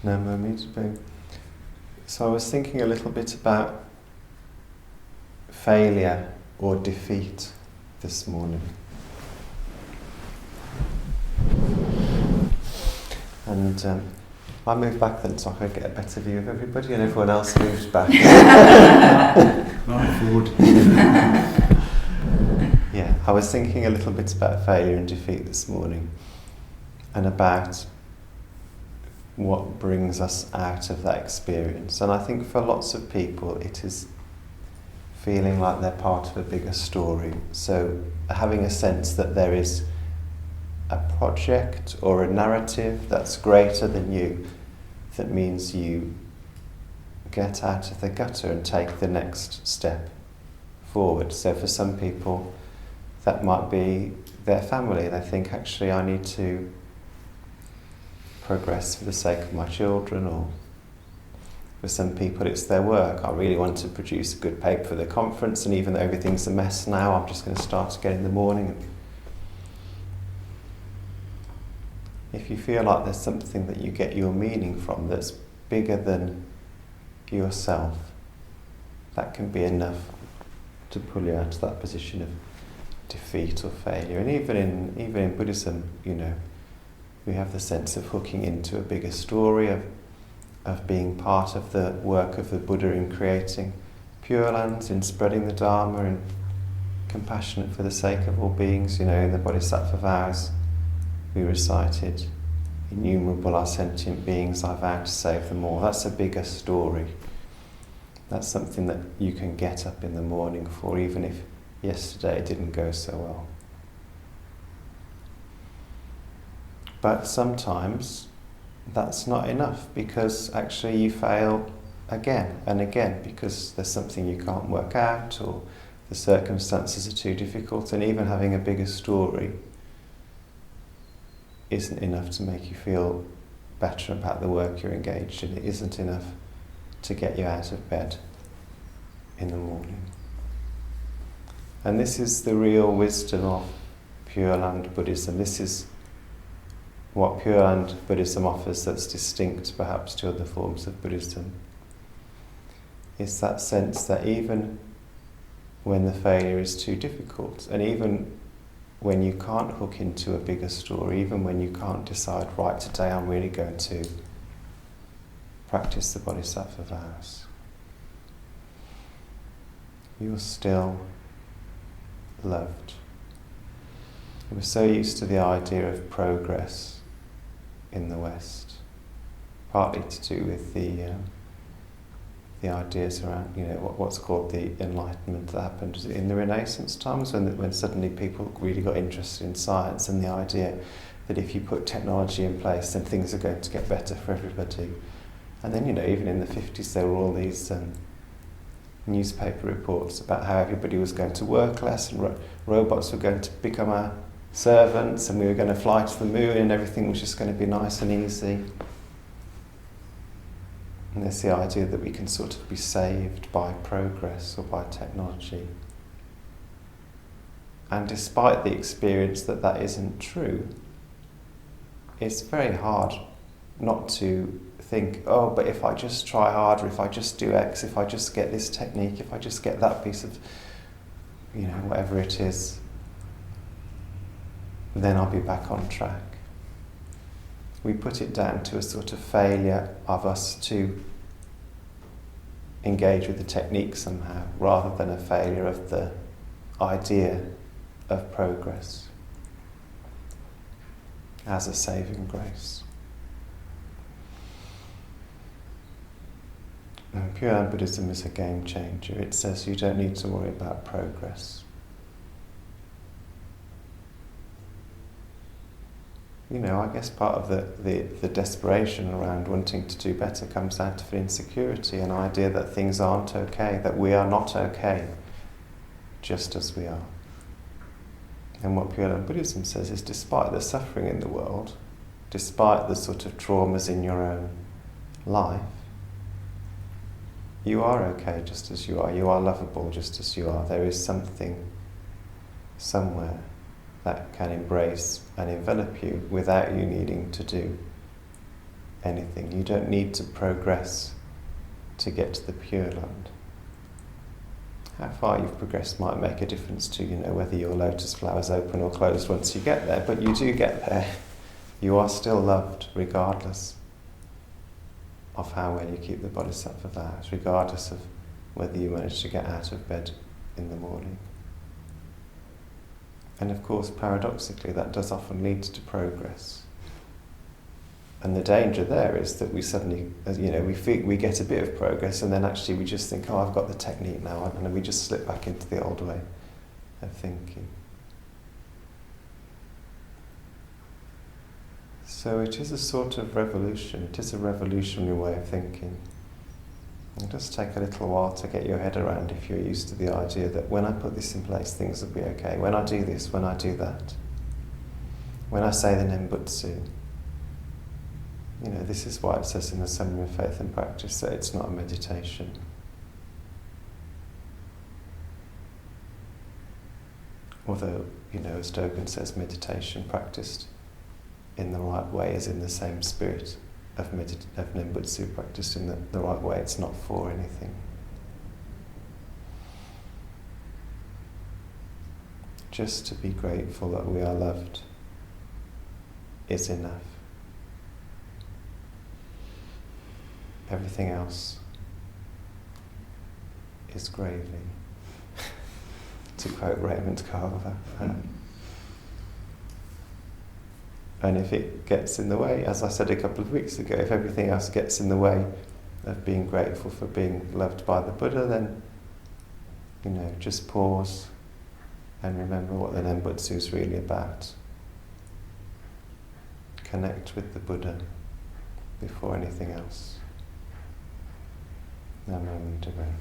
Namo means being. So I was thinking a little bit about failure or defeat this morning. And I moved back then so I could get a better view of everybody, and everyone else moved back. Right forward. Yeah, I was thinking a little bit about failure and defeat this morning, and about what brings us out of that experience. And I think for lots of people it is feeling like they're part of a bigger story. So having a sense that there is a project or a narrative that's greater than you, that means you get out of the gutter and take the next step forward. So for some people that might be their family. They think, actually I need to progress for the sake of my children, or for some people it's their work. I really want to produce a good paper for the conference, and even though everything's a mess now, I'm just going to start again in the morning. If you feel like there's something that you get your meaning from that's bigger than yourself, that can be enough to pull you out of that position of defeat or failure. And even in Buddhism, we have the sense of hooking into a bigger story, of being part of the work of the Buddha in creating Pure Lands, in spreading the Dharma, and compassionate for the sake of all beings. In the Bodhisattva vows we recited, innumerable are sentient beings, I vow to save them all. That's a bigger story. That's something that you can get up in the morning for, even if yesterday it didn't go so well. But sometimes that's not enough, because actually you fail again and again because there's something you can't work out, or the circumstances are too difficult, and even having a bigger story isn't enough to make you feel better about the work you're engaged in. It isn't enough to get you out of bed in the morning. And this is the real wisdom of Pure Land Buddhism. This is what Pure Land Buddhism offers that's distinct perhaps to other forms of Buddhism. It's that sense that even when the failure is too difficult, and even when you can't hook into a bigger story, even when you can't decide, right, today I'm really going to practice the Bodhisattva vows, you're still loved. We're so used to the idea of progress in the West, partly to do with the ideas around, what's called the Enlightenment that happened in the Renaissance times, when suddenly people really got interested in science, and the idea that if you put technology in place, then things are going to get better for everybody. And then, even in the 50s, there were all these newspaper reports about how everybody was going to work less, and robots were going to become our servants, and we were going to fly to the moon, and everything was just going to be nice and easy. And there's the idea that we can sort of be saved by progress or by technology. And despite the experience that that isn't true, it's very hard not to think, oh, but if I just try harder, if I just do X, if I just get this technique, if I just get that piece of, whatever it is, then I'll be back on track. We put it down to a sort of failure of us to engage with the technique somehow, rather than a failure of the idea of progress as a saving grace. And Pure Land Buddhism is a game changer. It says you don't need to worry about progress. I guess part of the desperation around wanting to do better comes out of insecurity, an idea that things aren't okay, that we are not okay, just as we are. And what Pure Land Buddhism says is, despite the suffering in the world, despite the sort of traumas in your own life, you are okay just as you are. You are lovable just as you are. There is something somewhere that can embrace and envelop you without you needing to do anything. You don't need to progress to get to the Pure Land. How far you've progressed might make a difference to, whether your lotus flower's open or closed once you get there, but you do get there. You are still loved regardless of how well you keep the bodhisattva vows, regardless of whether you manage to get out of bed in the morning. And of course, paradoxically, that does often lead to progress. And the danger there is that we suddenly, we get a bit of progress, and then actually we just think, I've got the technique now, and we just slip back into the old way of thinking. So it is a sort of revolution. It is a revolutionary way of thinking. It does take a little while to get your head around if you're used to the idea that when I put this in place, things will be okay. When I do this, when I do that, when I say the Nembutsu, this is why it says in the Summary of Faith and Practice that it's not a meditation. Although, as Dogen says, meditation practiced in the right way is in the same spirit of Nembutsu practiced in the right way. It's not for anything. Just to be grateful that we are loved is enough. Everything else is gravy, to quote Raymond Carver. And if it gets in the way, as I said a couple of weeks ago, if everything else gets in the way of being grateful for being loved by the Buddha, then, just pause and remember what the Nembutsu is really about. Connect with the Buddha before anything else. Namo Buddhaya.